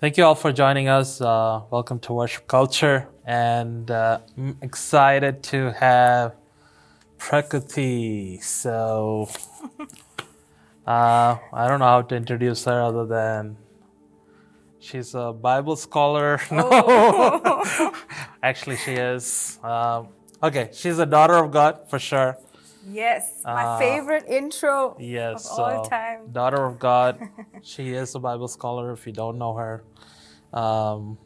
Thank you all for joining us. Welcome to Worship Culture, and I'm excited to have Prakriti. So, I don't know how to introduce her other than she's a Bible scholar. No, actually, she is. Okay, she's a daughter of God for sure. Yes, my favorite intro Yes, of all so time. daughter of God. She is a Bible scholar. If you don't know her, um,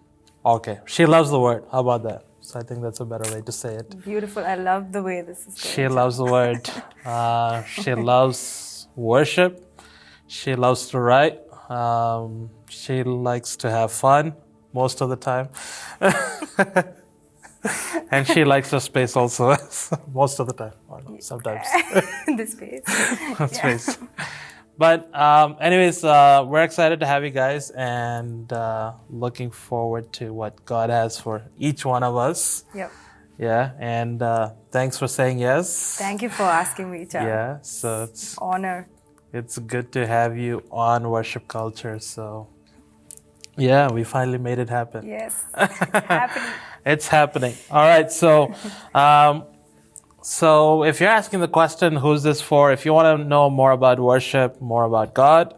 okay, she loves the word. How about that? So I think that's a better way to say it. Beautiful. I love the way this is She going, loves the word. She loves worship. She loves to write. She likes to have fun most of the time. And she likes her space also most of the time. Or no, sometimes. this space. Space. But anyways, we're excited to have you guys and looking forward to what God has for each one of us. Yep. Yeah, and thanks for saying yes. Thank you for asking me, Chad. Yeah, so Honor. it's good to have you on Worship Culture. So yeah, we finally made it happen. Yes. Happening. It's happening. All right, so if you're asking the question, who's this for? If you want to know more about worship, more about God,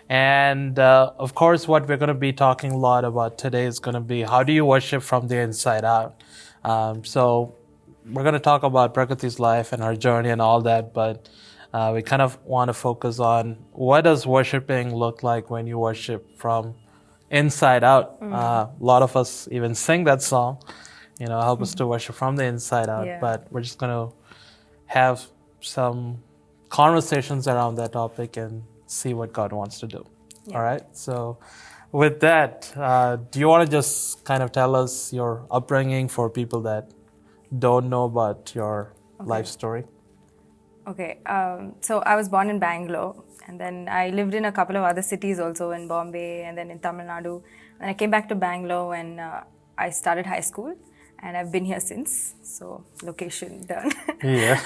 and of course, what we're going to be talking a lot about today is going to be how do you worship from the inside out. So we're going to talk about Prakriti's life and her journey and all that, but we kind of want to focus on what does worshiping look like when you worship from inside out. A lot of us even sing that song, help us to worship from the inside out. Yeah. But we're just going to have some conversations around that topic and see what God wants to do. Yeah. All right. So, with that, do you want to just kind of tell us your upbringing for people that don't know about your life story? Okay. So I was born in Bangalore, and then I lived in a couple of other cities also, in Bombay and then in Tamil Nadu. And I came back to Bangalore when I started high school, and I've been here since. So location done. Yeah.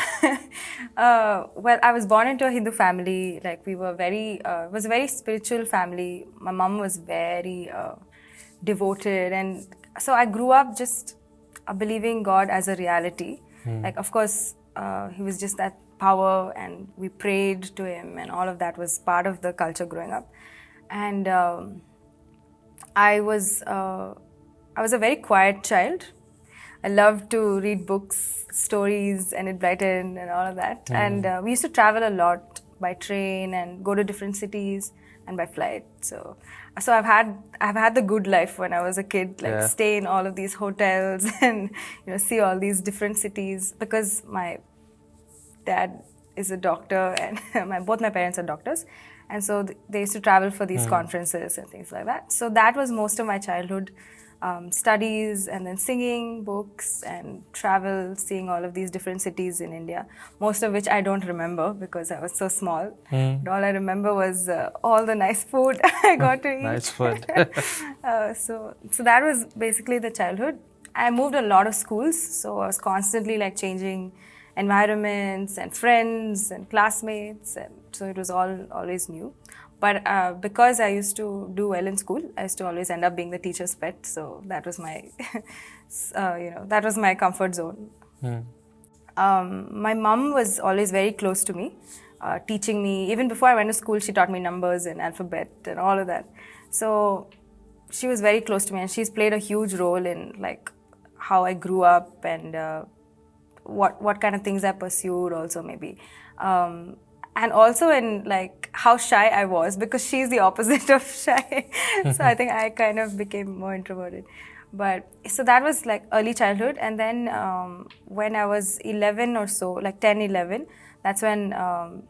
Well, I was born into a Hindu family. Like we were it was a very spiritual family. My mom was very devoted, and so I grew up just believing God as a reality. Like, of course, He was just that power, and we prayed to Him, and all of that was part of the culture growing up. And I was a very quiet child. I loved to read books, stories, Enid Blyton, and all of that. And we used to travel a lot by train and go to different cities and by flight. So I've had the good life when I was a kid, like Yeah. stay in all of these hotels and see all these different cities, because my dad is a doctor and both my parents are doctors, and so they used to travel for these conferences and things like that. So that was most of my childhood. Studies and then singing, books, and travel, seeing all of these different cities in India, most of which I don't remember because I was so small. But all I remember was all the nice food I got to eat. Nice food. So that was basically the childhood. I moved a lot of schools, so I was constantly like changing environments and friends and classmates, and so it was always new. But because I used to do well in school, I used to always end up being the teacher's pet. So that was my, that was my comfort zone. My mom was always very close to me, teaching me. Even before I went to school, she taught me numbers and alphabet and all of that. So she was very close to me, and she's played a huge role in like how I grew up and what kind of things I pursued also maybe. And also in like how shy I was, because she's the opposite of shy. So I think I kind of became more introverted. But so that was like early childhood. And then when I was 11 or so, like 10, 11, that's when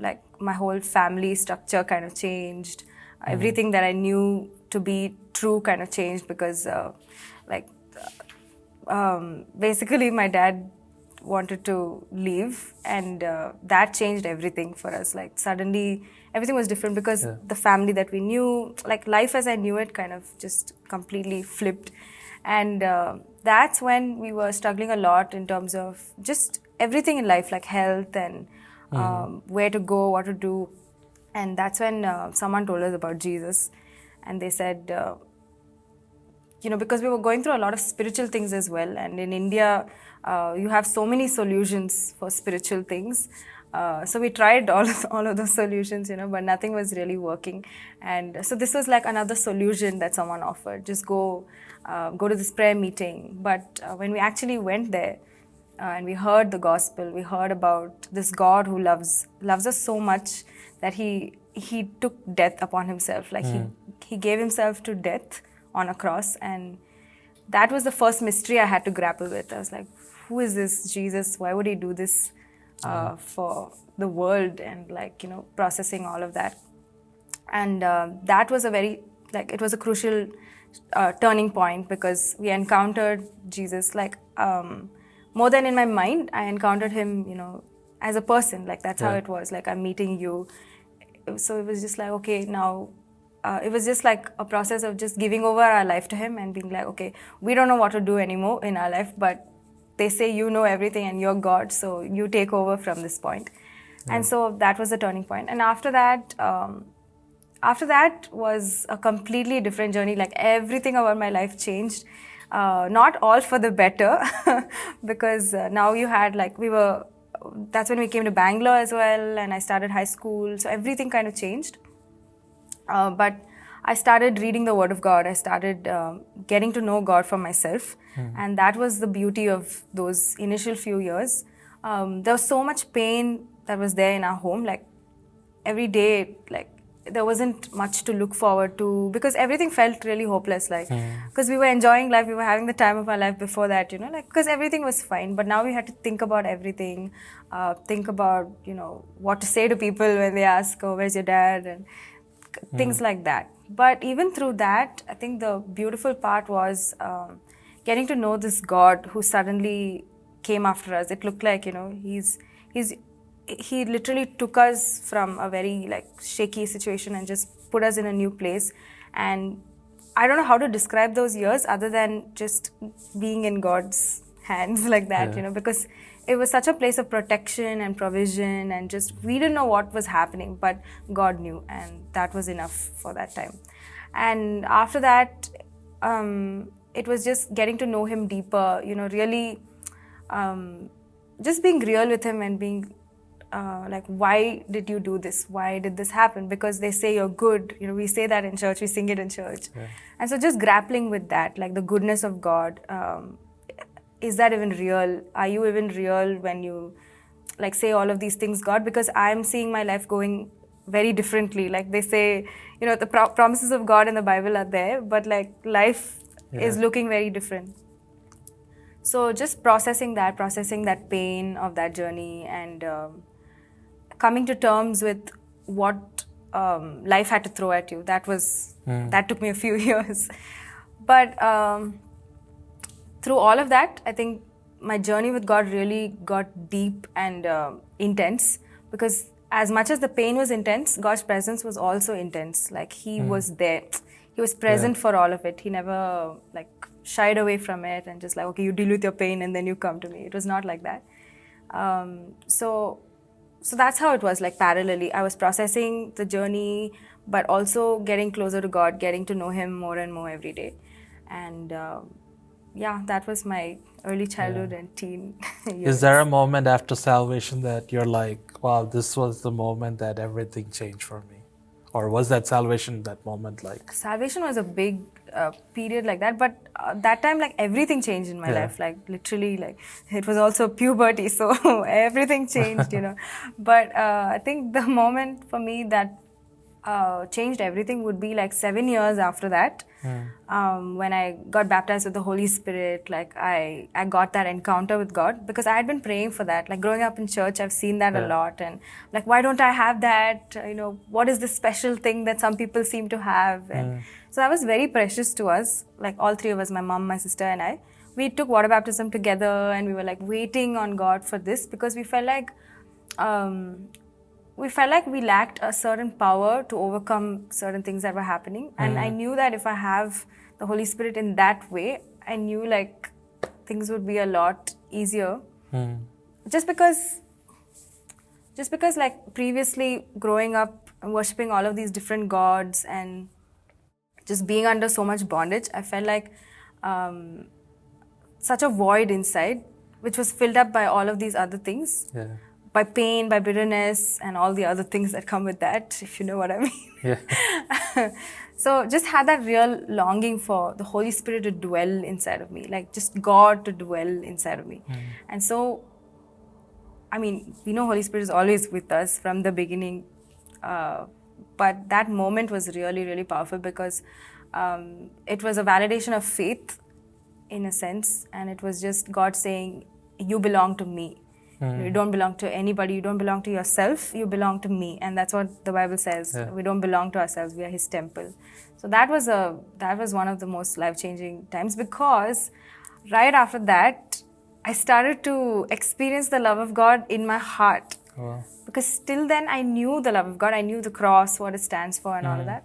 like my whole family structure kind of changed. Everything that I knew to be true kind of changed, because basically my dad wanted to leave, and that changed everything for us. Like suddenly everything was different, because the family that we knew, like life as I knew it, kind of just completely flipped. And that's when we were struggling a lot in terms of just everything in life, like health and where to go, what to do. And that's when someone told us about Jesus, and they said because we were going through a lot of spiritual things as well. And in India, you have so many solutions for spiritual things. So we tried all of those solutions, but nothing was really working. And so this was like another solution that someone offered: just go to this prayer meeting. But when we actually went there and we heard the gospel, we heard about this God who loves us so much that he took death upon himself. Like he gave himself to death on a cross, and that was the first mystery I had to grapple with. I was like, who is this Jesus? Why would he do this for the world? And processing all of that. And that was it was a crucial turning point, because we encountered Jesus more than in my mind. I encountered him, as a person. Like that's how it was. Like, I'm meeting you. So it was just like, okay, now it was just like a process of just giving over our life to him and being like, okay, we don't know what to do anymore in our life, but they say you know everything and you're God, so you take over from this point. And so that was the turning point. And after that was a completely different journey. Like, everything about my life changed. Not all for the better, because now you had that's when we came to Bangalore as well, and I started high school, so everything kind of changed. But I started reading the Word of God. I started getting to know God for myself, and that was the beauty of those initial few years. There was so much pain that was there in our home. Like, every day, there wasn't much to look forward to, because everything felt really hopeless. Because we were enjoying life, we were having the time of our life before that, because everything was fine. But now we had to think about everything, think about, what to say to people when they ask, oh, where's your dad? And things like that. But even through that, I think the beautiful part was getting to know this God who suddenly came after us. It looked like, he literally took us from a very shaky situation and just put us in a new place. And I don't know how to describe those years other than just being in God's hands like that, because it was such a place of protection and provision, and just we didn't know what was happening, but God knew, and that was enough for that time. And after that, it was just getting to know him deeper, really just being real with him and being why did you do this? Why did this happen? Because they say you're good. We say that in church, we sing it in church. Yeah. And so just grappling with that, the goodness of God. Is that even real? Are you even real when you say all of these things, God? Because I'm seeing my life going very differently. They say, the promises of God in the Bible are there, but life is looking very different. So just processing that pain of that journey, and coming to terms with what life had to throw at you. That took me a few years. But through all of that, I think my journey with God really got deep and intense, because as much as the pain was intense, God's presence was also intense. He was there. He was present for all of it. He never shied away from it and just okay, you deal with your pain and then you come to me. It was not like that. So that's how it was. Parallelly, I was processing the journey, but also getting closer to God, getting to know him more and more every day. And that was my early childhood and teen years. Is there a moment after salvation that you're like, wow, this was the moment that everything changed for me? Or was that salvation that moment Salvation was a big period like that, but that time everything changed in my life. Literally, it was also puberty, so everything changed, But I think the moment for me that changed everything would be 7 years after that, when I got baptized with the Holy Spirit. I got that encounter with God, because I had been praying for that. Growing up in church, I've seen that a lot, and why don't I have that? What is this special thing that some people seem to have? And so that was very precious to us. All three of us, my mom, my sister, and I, we took water baptism together, and we were waiting on God for this, because we felt we lacked a certain power to overcome certain things that were happening. And I knew that if I have the Holy Spirit in that way, I knew things would be a lot easier. Just because previously growing up and worshipping all of these different gods and just being under so much bondage, I felt such a void inside, which was filled up by all of these other things, Yeah. by pain, by bitterness, and all the other things that come with that, if you know what I mean. Yeah. So just had that real longing for the Holy Spirit to dwell inside of me, like just God to dwell inside of me. And so, I mean, we know Holy Spirit is always with us from the beginning, but that moment was really, really powerful because it was a validation of faith in a sense, and it was just God saying, you belong to me. You don't belong to anybody, you don't belong to yourself, you belong to me. And that's what the Bible says. Yeah. We don't belong to ourselves, we are his temple. So that was one of the most life-changing times, because right after that I started to experience the love of God in my heart. Wow. Because till then I knew the love of God, I knew the cross, what it stands for and all of that.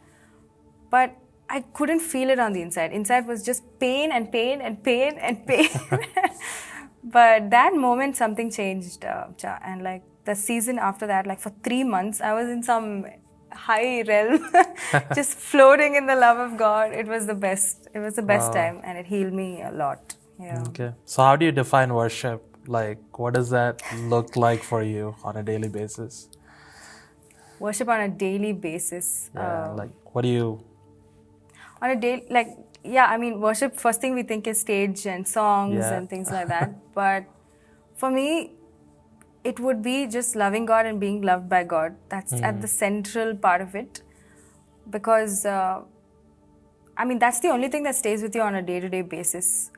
But I couldn't feel it on the inside. Inside was just pain and pain and pain and pain. But that moment something changed, Cha. And like the season after that, like for 3 months, I was in some high realm, just floating in the love of God. It was the best. It was the best time, and it healed me a lot. Yeah. Okay. So how do you define worship? Like, what does that look like for you on a daily basis? Worship on a daily basis. Yeah. Like, what do you? On a day, like, yeah, I mean, worship, first thing we think is stage and songs Yeah. and things like that. But for me, it would be just loving God and being loved by God. That's at the central part of it. Because, I mean, that's the only thing that stays with you on a day-to-day basis.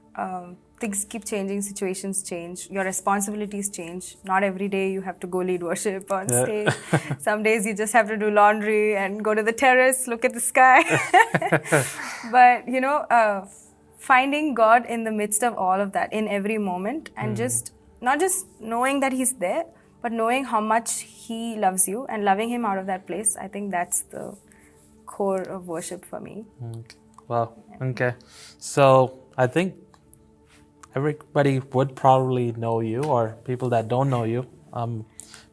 Things keep changing, situations change, your responsibilities change. Not every day you have to go lead worship on stage. Some days you just have to do laundry and go to the terrace, look at the sky. But, you know, finding God in the midst of all of that, in every moment, and just, not just knowing that He's there, but knowing how much He loves you and loving Him out of that place, I think that's the core of worship for me. Okay. Wow. Okay. So I think everybody would probably know you, or people that don't know you.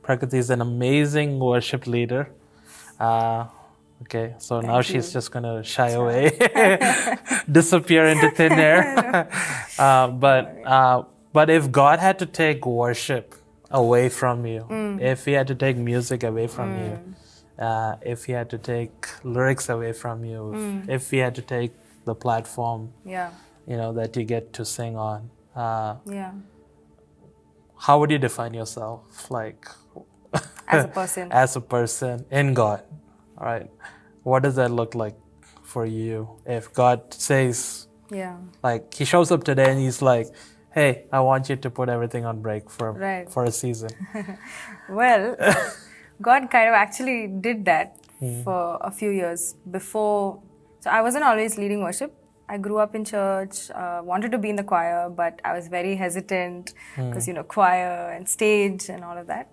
Prakriti is an amazing worship leader. Okay, so now she's just gonna shy away, disappear into thin air. But if God had to take worship away from you, if He had to take music away from you, if He had to take lyrics away from you, if He had to take the platform, Yeah. you know, that you get to sing on, Yeah. how would you define yourself, like As a person. as a person in God? All right, what does that look like for you? If God says, Yeah. like, He shows up today and He's like, "Hey, I want you to put everything on break for Right. a season." Well, God kind of actually did that for a few years before. So I wasn't always leading worship. I grew up in church, wanted to be in the choir, but I was very hesitant because, you know, choir and stage and all of that.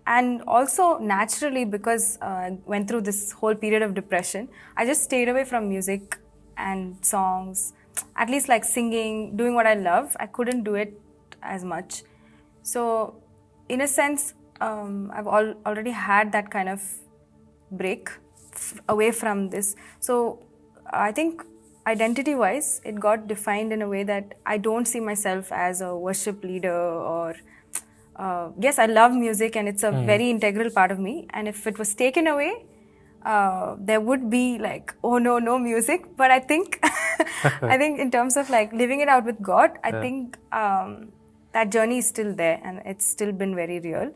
And also naturally, because I went through this whole period of depression, I just stayed away from music and songs, at least like singing, doing what I love. I couldn't do it as much. So in a sense, I've already had that kind of break away from this. So I think identity-wise, it got defined in a way that I don't see myself as a worship leader or... yes, I love music and it's a very integral part of me. And if it was taken away, there would be like, oh no music. But I think, I think in terms of like living it out with God, I think that journey is still there and it's still been very real.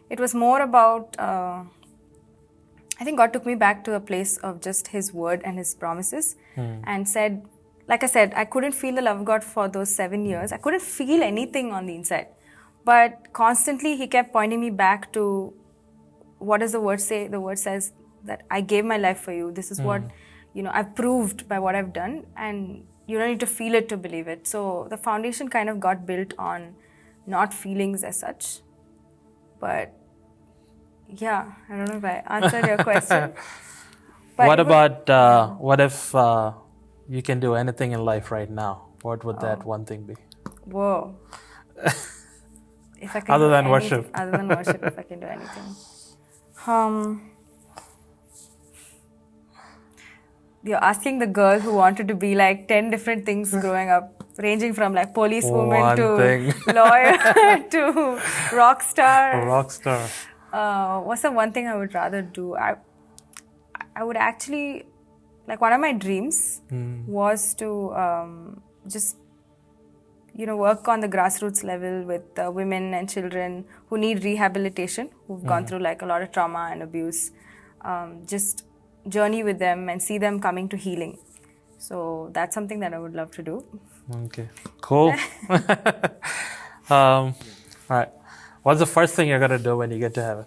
It was more about, I think God took me back to a place of just His word and His promises and said, like I said, I couldn't feel the love of God for those 7 years. I couldn't feel anything on the inside. But constantly He kept pointing me back to, what does the word say? The word says that I gave my life for you. This is what, you know, I've proved by what I've done, and you don't need to feel it to believe it. So the foundation kind of got built on not feelings as such. But yeah, I don't know if I answered your question. But What about, what if you can do anything in life right now? What would that one thing be? Whoa. If I can Other do than anything- worship. Other than worship, if I can do anything. you're asking the girl who wanted to be like 10 different things growing up, ranging from like policewoman One to thing. lawyer to rock star. Rock star. What's the one thing I would rather do? I would actually, like, one of my dreams was to just, work on the grassroots level with women and children who need rehabilitation, who've gone through like a lot of trauma and abuse. Just journey with them and see them coming to healing. So that's something that I would love to do. Okay, cool. All right. What's the first thing you're going to do when you get to heaven?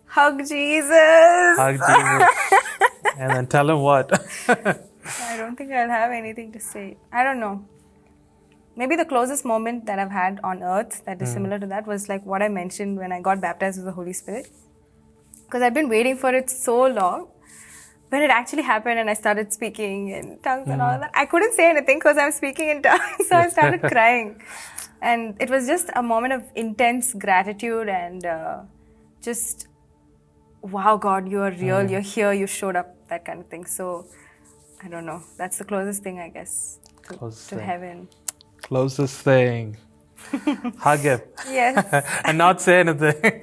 Hug Jesus! Hug Jesus. And then tell him what? I don't think I'll have anything to say. I don't know. Maybe the closest moment that I've had on earth that is similar to that was like what I mentioned when I got baptized with the Holy Spirit. Because I've been waiting for it so long. When it actually happened and I started speaking in tongues and all that, I couldn't say anything because I'm speaking in tongues. So I started crying. And it was just a moment of intense gratitude and just, wow, God, you are real, you're here, you showed up, that kind of thing. So, I don't know. That's the closest thing, I guess, to heaven. Closest thing. Hug him. Yes. And not say anything.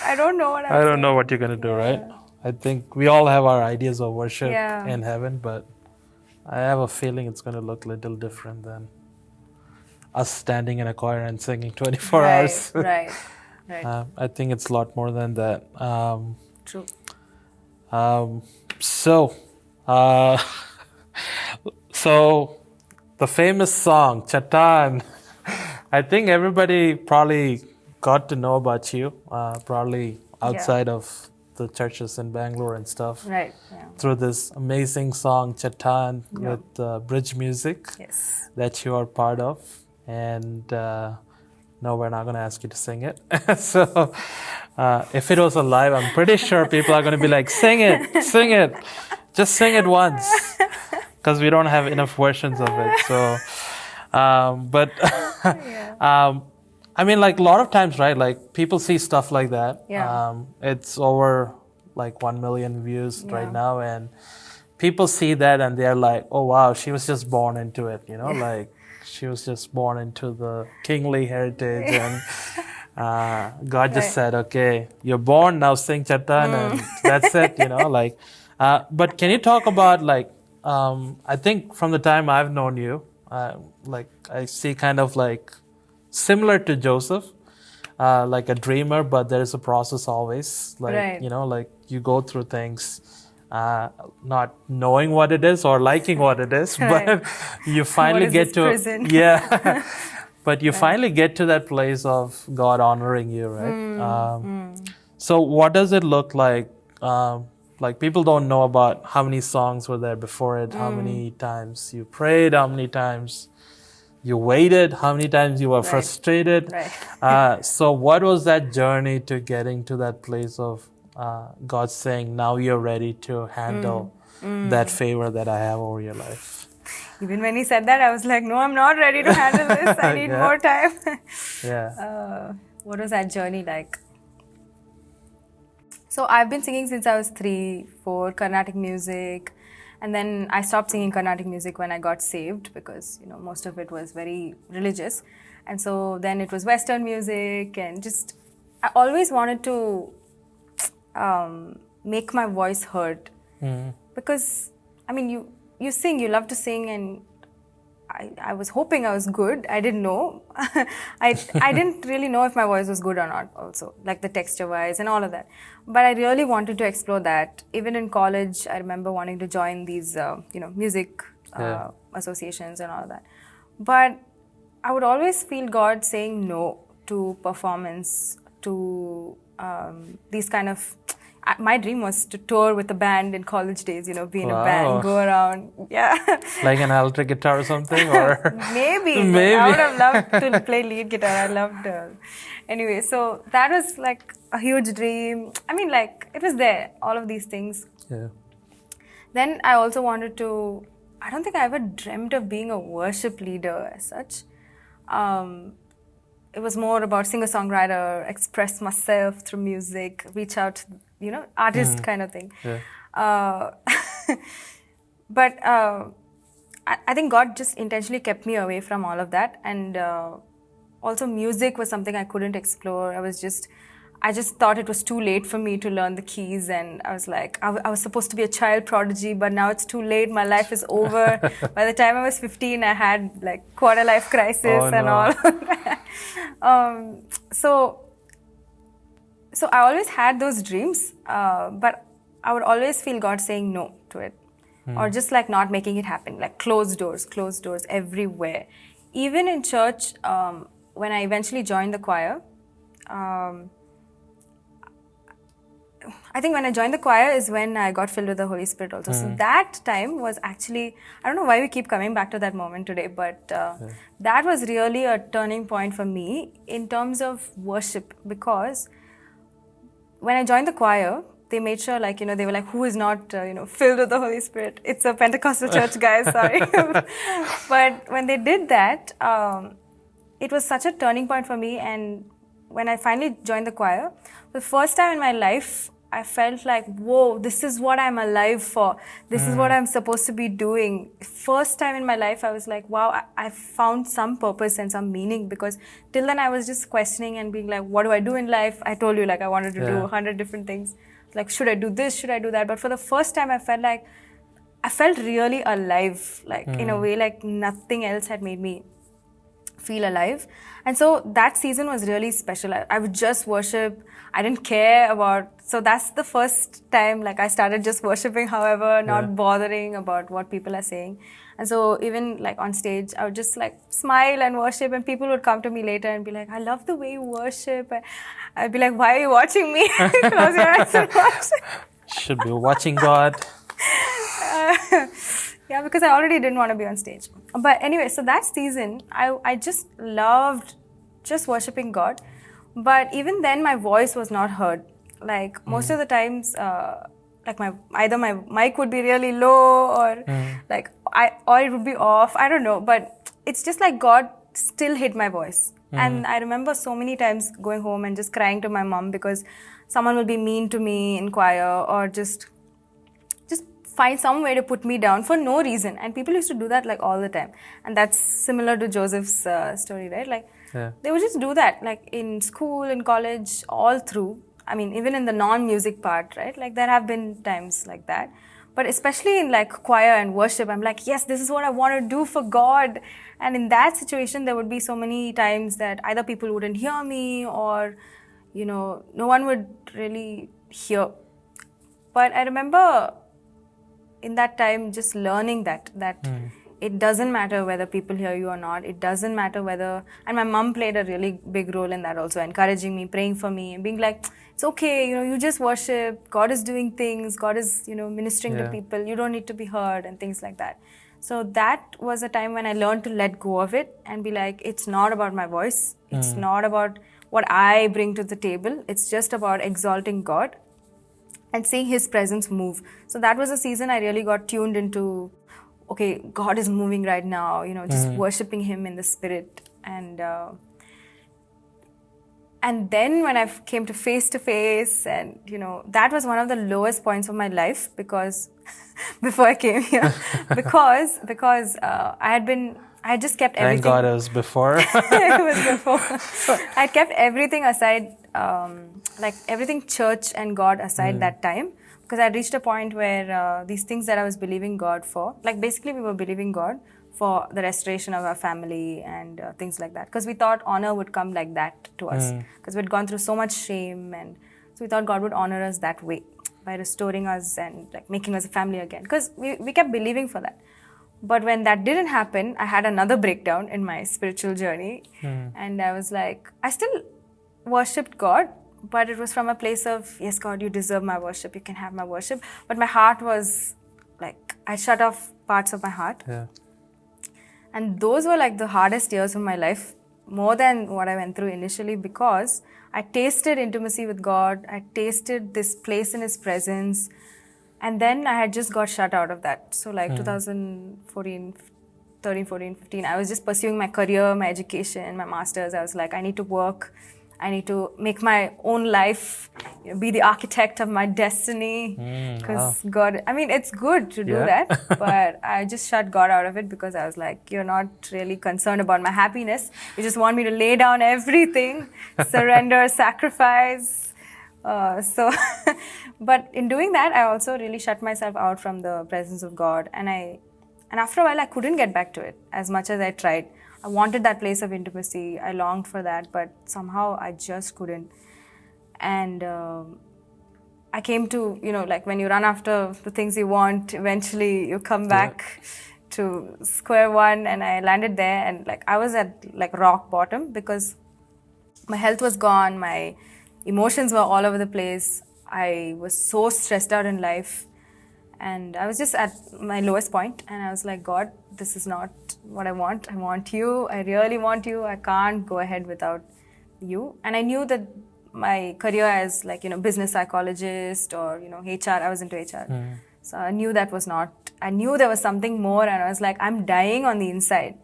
I don't know what I don't know what you're going to do, right? I think we all have our ideas of worship in heaven, but I have a feeling it's going to look a little different than us standing in a choir and singing 24 hours. Right. I think it's a lot more than that. True. So the famous song, Chatan, I think everybody probably got to know about you, probably outside of the churches in Bangalore and stuff. Right. Yeah. Through this amazing song, Chatan, with Bridge Music that you are part of. And no, we're not going to ask you to sing it. So if it was alive, I'm pretty sure people are going to be like, sing it. Just sing it once. Because we don't have enough versions of it. So, I mean, like a lot of times, right? Like people see stuff like that. It's over like 1 million views right now. And people see that and they're like, oh, wow, she was just born into it, like she was just born into the kingly heritage. And God just said, okay, you're born, now sing Chatan and that's it, like. But can you talk about like, I think from the time I've known you, like I see kind of like similar to Joseph, like a dreamer, but there's a process always. Like, like you go through things, not knowing what it is or liking what it is, but you finally get to, prison? But you finally get to that place of God honoring you, right? So what does it look like? Like people don't know about how many songs were there before it, how many times you prayed, how many times you waited, how many times you were frustrated. So what was that journey to getting to that place of God saying, now you're ready to handle that favor that I have over your life? Even when he said that, I was like, no, I'm not ready to handle this. I need more time. What was that journey like? So I've been singing since I was 3, 4, Carnatic music. And then I stopped singing Carnatic music when I got saved because, most of it was very religious. And so then it was Western music and just, I always wanted to make my voice heard. Because, I mean, you sing, you love to sing, and I was hoping I was good. I didn't know. I didn't really know if my voice was good or not also, like the texture-wise and all of that. But I really wanted to explore that. Even in college, I remember wanting to join these, music associations and all of that. But I would always feel God saying no to performance, to these kind of... My dream was to tour with a band in college days, be in a band, go around. Like an electric guitar or something? Or Maybe. I would have loved to play lead guitar. I loved... Anyway, so that was like a huge dream. I mean, like, it was there, all of these things. Then I also wanted to... I don't think I ever dreamt of being a worship leader as such. It was more about singer-songwriter, express myself through music, reach out to, artist kind of thing. But I think God just intentionally kept me away from all of that. And also music was something I couldn't explore. I just thought it was too late for me to learn the keys, and I was like, I was supposed to be a child prodigy, but now it's too late. My life is over. By the time I was 15, I had like quarter life crisis and all of that. So I always had those dreams, but I would always feel God saying no to it, or just like not making it happen, like closed doors everywhere. Even in church, when I eventually joined the choir, I think when I joined the choir is when I got filled with the Holy Spirit also. So that time was actually, I don't know why we keep coming back to that moment today, but that was really a turning point for me in terms of worship, because when I joined the choir, they made sure, like, they were like, who is not, filled with the Holy Spirit? It's a Pentecostal church, guys, sorry. But when they did that, it was such a turning point for me. And when I finally joined the choir, the first time in my life, I felt like, whoa, this is what I'm alive for. This is what I'm supposed to be doing. First time in my life, I was like, wow, I found some purpose and some meaning, because till then I was just questioning and being like, what do I do in life? I told you, like, I wanted to do 100 different things. Like, should I do this? Should I do that? But for the first time, I felt really alive, like in a way like nothing else had made me feel alive. And so that season was really special. I would just worship. I didn't care about, so that's the first time like I started just worshiping, however, not bothering about what people are saying. And so even like on stage, I would just like smile and worship, and people would come to me later and be like, I love the way you worship. And I'd be like, why are you watching me? Close your eyes and watch. Should be watching God. Yeah, because I already didn't want to be on stage. But anyway, so that season, I just loved just worshiping God. But even then, my voice was not heard. Like most of the times, like either my mic would be really low, or like or it would be off. I don't know, but it's just like God still hit my voice. And I remember so many times going home and just crying to my mom because someone will be mean to me in choir, or just find some way to put me down for no reason. And people used to do that like all the time. And that's similar to Joseph's story, right? Like they would just do that, like in school, in college, all through. I mean, even in the non-music part, right? Like there have been times like that. But especially in like choir and worship, I'm like, yes, this is what I want to do for God. And in that situation, there would be so many times that either people wouldn't hear me, or, no one would really hear. But I remember in that time just learning that it doesn't matter whether people hear you or not. It doesn't matter whether, and my mom played a really big role in that also, encouraging me, praying for me, and being like, it's okay, you just worship, God is doing things, God is, ministering to people, you don't need to be heard, and things like that. So that was a time when I learned to let go of it and be like, it's not about my voice, it's not about what I bring to the table, it's just about exalting God and seeing His presence move. So that was a season I really got tuned into, okay, God is moving right now, just worshipping Him in the Spirit. And then when I came to face, and, that was one of the lowest points of my life, because before I came here, because I had just kept everything. Thank God it was before. It was before. I kept everything aside, like everything church and God aside that time, because I had reached a point where these things that I was believing God for, like basically we were believing God for the restoration of our family and things like that, because we thought honor would come like that to us, because we'd gone through so much shame, and so we thought God would honor us that way by restoring us and like making us a family again, because we kept believing for that. But when that didn't happen, I had another breakdown in my spiritual journey. And I was like, I still worshipped God, but it was from a place of, yes, God, you deserve my worship, you can have my worship. But my heart was like, I shut off parts of my heart. And those were like the hardest years of my life, more than what I went through initially, because I tasted intimacy with God, I tasted this place in His presence. And then I had just got shut out of that. So like 2014, 13, 14, 15, I was just pursuing my career, my education, my master's. I was like, I need to work. I need to make my own life, be the architect of my destiny. Because God, I mean, it's good to do that, but I just shut God out of it because I was like, you're not really concerned about my happiness. You just want me to lay down everything, surrender, sacrifice. But in doing that, I also really shut myself out from the presence of God. And after a while, I couldn't get back to it as much as I tried. I wanted that place of intimacy. I longed for that, but somehow I just couldn't. And I came to, like when you run after the things you want, eventually you come back to square one. And I landed there, and like I was at like rock bottom because my health was gone, my emotions were all over the place. I was so stressed out in life. And I was just at my lowest point, and I was like, God, this is not what I want. I want you. I really want you. I can't go ahead without you. And I knew that my career as business psychologist or, HR, I was into HR. So I knew that was not, I knew there was something more, and I was like, I'm dying on the inside.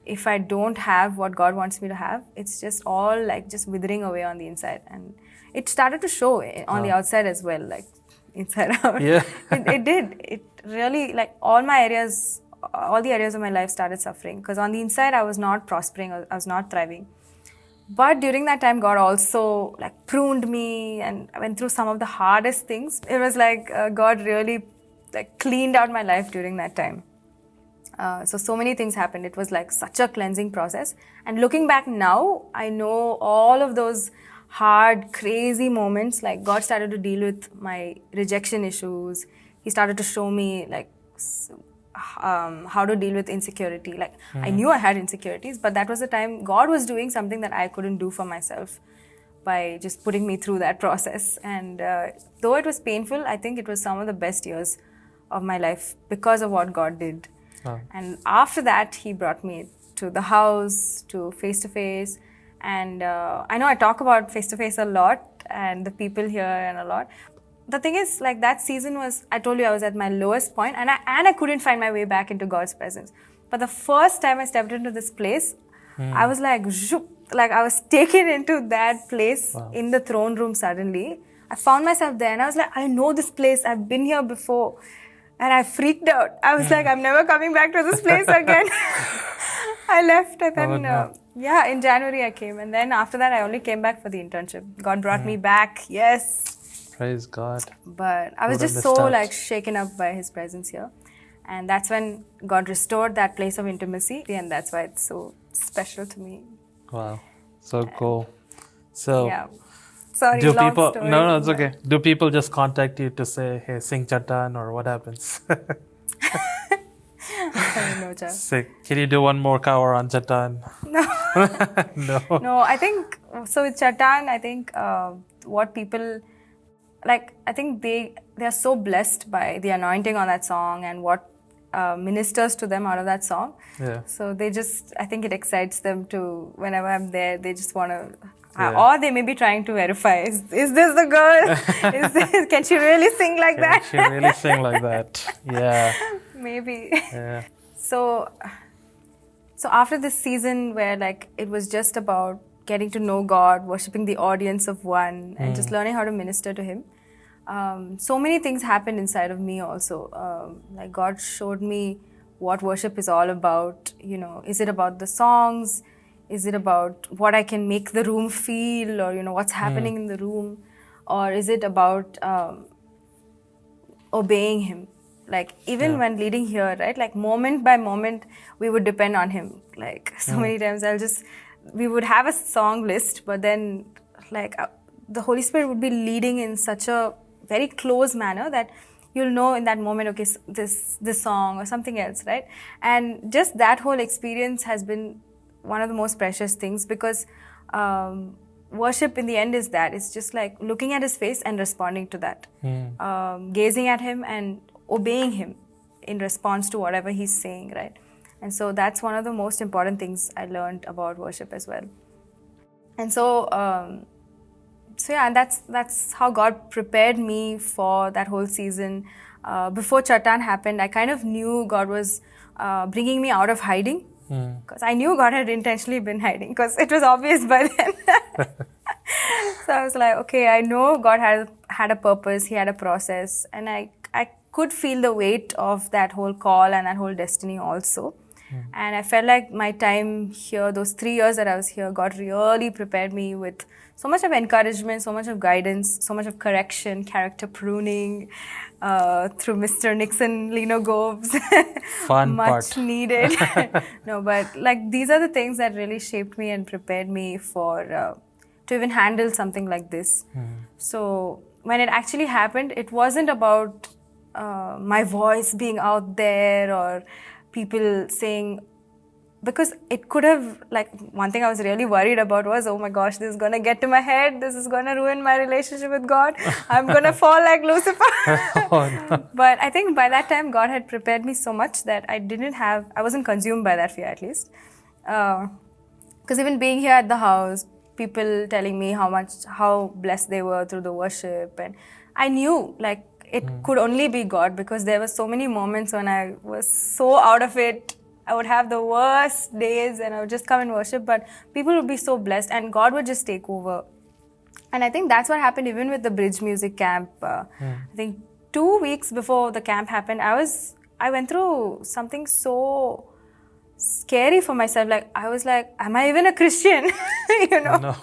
If I don't have what God wants me to have, it's just all like just withering away on the inside. And it started to show on the outside as well, like inside out. Yeah. It did. It really, like all the areas of my life started suffering because on the inside I was not prospering, I was not thriving. But during that time, God also like pruned me, and I went through some of the hardest things. It was like God really like cleaned out my life during that time. So many things happened. It was like such a cleansing process. And looking back now, I know all of those hard, crazy moments, like God started to deal with my rejection issues. He started to show me like how to deal with insecurity. Like I knew I had insecurities, but that was the time God was doing something that I couldn't do for myself by just putting me through that process. And though it was painful, I think it was some of the best years of my life because of what God did. And after that, He brought me to the house, to face-to-face. And I know I talk about face-to-face a lot and the people here and a lot. The thing is, like that season was, I told you I was at my lowest point, and I couldn't find my way back into God's presence. But the first time I stepped into this place, I was like, zoop, like I was taken into that place in the throne room suddenly. I found myself there and I was like, I know this place, I've been here before. And I freaked out. I was like, I'm never coming back to this place again. I left, and then, in January I came. And then after that, I only came back for the internship. God brought me back, yes. Praise God. But I was just so like shaken up by His presence here. And that's when God restored that place of intimacy. And that's why it's so special to me. Wow. So cool. So, yeah. Sorry, do long people, story. no, it's okay. Do people just contact you to say, hey, sing Chatan, or what happens? No, Say, can you do one more cover on Chatan? No. No, I think, so with Chatan, I think what people, like, I think they are so blessed by the anointing on that song and what ministers to them out of that song. Yeah. So they just, I think it excites them to, whenever I'm there, they just want to, or they may be trying to verify, is this the girl? Can she really sing like that? Can she really sing like that? Yeah. Maybe. Yeah. So after this season where like it was just about getting to know God, worshiping the audience of one, and just learning how to minister to Him, so many things happened inside of me also. Like God showed me what worship is all about. Is it about the songs? Is it about what I can make the room feel, or what's happening in the room, or is it about obeying Him? Like even when leading here, right? Like moment by moment, we would depend on Him. Like so many times, we would have a song list, but then like the Holy Spirit would be leading in such a very close manner that you'll know in that moment, okay, this song or something else, right? And just that whole experience has been one of the most precious things, because worship in the end is that. It's just like looking at His face and responding to that. Gazing at Him and obeying Him in response to whatever He's saying, right? And so that's one of the most important things I learned about worship as well. And so and that's how God prepared me for that whole season. Before Chatan happened, I kind of knew God was bringing me out of hiding. Because I knew God had intentionally been hiding, because it was obvious by then. So I was like, okay, I know God had a purpose, He had a process, and I could feel the weight of that whole call and that whole destiny also. And I felt like my time here, those 3 years that I was here, God really prepared me with so much of encouragement, so much of guidance, so much of correction, character pruning through Mr. Nixon, Lino Gobes. Fun Much part. needed. No, but like these are the things that really shaped me and prepared me for to even handle something like this. So when it actually happened, it wasn't about my voice being out there or people saying, because it could have, like, one thing I was really worried about was, oh my gosh, this is gonna get to my head, this is gonna ruin my relationship with God, I'm gonna fall like Lucifer. Oh, no. But I think by that time God had prepared me so much that I wasn't consumed by that fear, at least. Because even being here at the house, people telling me how blessed they were through the worship, and I knew like it could only be God, because there were so many moments when I was so out of it. I would have the worst days and I would just come and worship, but people would be so blessed and God would just take over. And I think that's what happened even with the Bridge Music Camp. I think 2 weeks before the camp happened, I went through something so scary for myself. Like, I was like, am I even a Christian? No.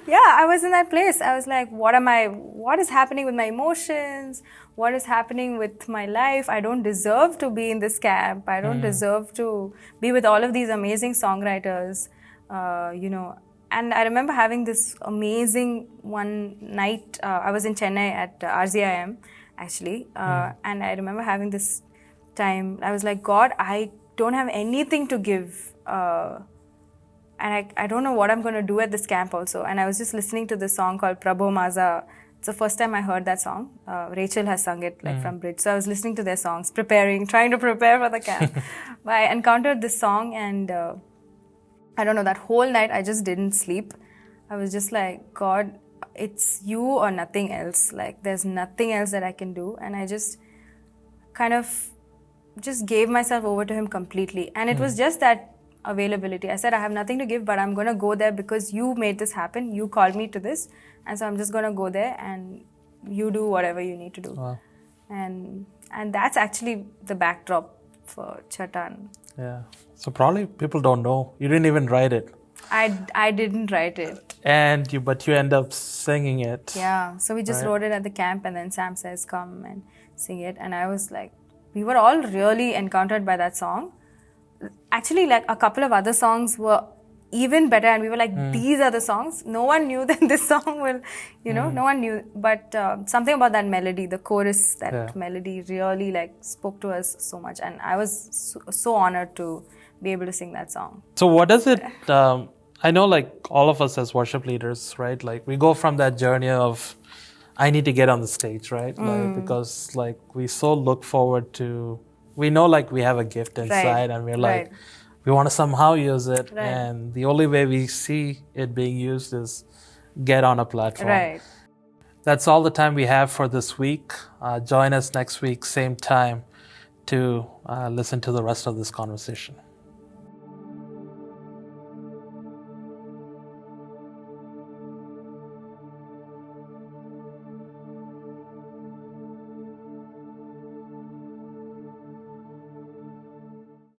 Yeah, I was in that place. I was like, what is happening with my emotions? What is happening with my life? I don't deserve to be in this camp. I don't deserve to be with all of these amazing songwriters, And I remember having this amazing one night. I was in Chennai at RZIM, actually. And I remember having this time. I was like, God, I don't have anything to give. And I don't know what I'm going to do at this camp also. And I was just listening to this song called Prabhu Maza. It's the first time I heard that song. Rachel has sung it from Bridge. So I was listening to their songs, trying to prepare for the camp. But I encountered this song and I don't know, that whole night I just didn't sleep. I was just like, God, it's you or nothing else. Like, there's nothing else that I can do. And I just kind of just gave myself over to Him completely. And it was just that availability. I said, I have nothing to give, but I'm going to go there because you made this happen. You called me to this. And so I'm just going to go there and you do whatever you need to do. Wow. And that's actually the backdrop for Chatan. Yeah. So probably people don't know. You didn't even write it. I didn't write it. But you end up singing it. Yeah. So we just wrote it at the camp and then Sam says, come and sing it. And I was like, we were all really encountered by that song. Actually, like a couple of other songs were even better and we were like, these are the songs. No one knew that this song will, no one knew. But something about that melody, the chorus, that melody really like spoke to us so much. And I was so honored to be able to sing that song. So what does it, I know like all of us as worship leaders, right? Like we go from that journey of, I need to get on the stage, right? Like, because like we so look forward to, we know like we have a gift inside and we're like, we want to somehow use it. And the only way we see it being used is get on a platform. Right. That's all the time we have for this week. Join us next week, same time, to listen to the rest of this conversation.